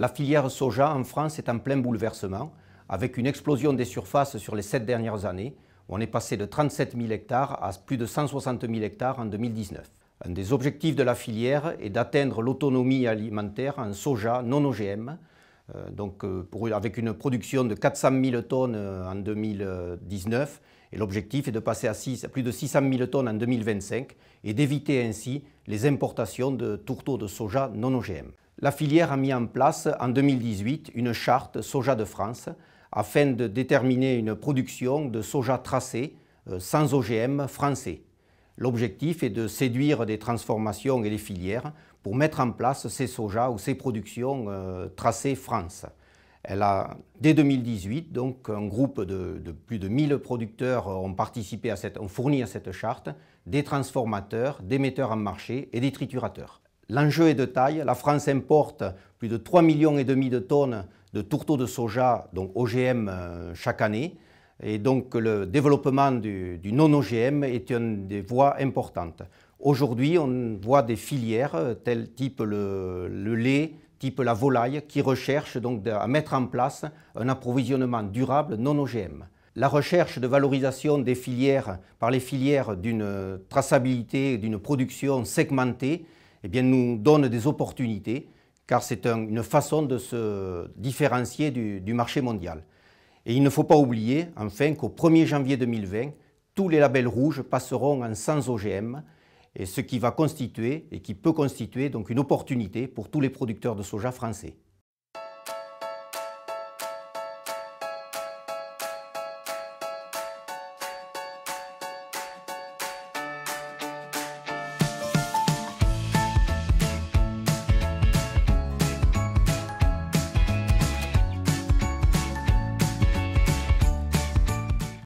La filière soja en France est en plein bouleversement, avec une explosion des surfaces sur les 7 dernières années. On est passé de 37 000 hectares à plus de 160 000 hectares en 2019. Un des objectifs de la filière est d'atteindre l'autonomie alimentaire en soja non OGM, avec une production de 400 000 tonnes en 2019, et l'objectif est de passer à plus de 600 000 tonnes en 2025 et d'éviter ainsi les importations de tourteaux de soja non OGM. La filière a mis en place en 2018 une charte Soja de France afin de déterminer une production de soja tracé sans OGM français. L'objectif est de séduire des transformations et les filières pour mettre en place ces sojas ou ces productions tracées France. Elle a, dès 2018, donc, un groupe de plus de 1000 producteurs ont fourni à cette charte, des transformateurs, des metteurs en marché et des triturateurs. L'enjeu est de taille. La France importe plus de 3,5 millions de tonnes de tourteaux de soja, donc OGM, chaque année. Et donc le développement du non-OGM est une des voies importantes. Aujourd'hui, on voit des filières, type le lait, type la volaille, qui recherchent donc à mettre en place un approvisionnement durable non-OGM. La recherche de valorisation des filières par les filières d'une traçabilité, d'une production segmentée, nous donne des opportunités, car c'est une façon de se différencier du marché mondial. Et il ne faut pas oublier, enfin, qu'au 1er janvier 2020, tous les labels rouges passeront en sans OGM, et ce qui va constituer et qui peut constituer donc une opportunité pour tous les producteurs de soja français.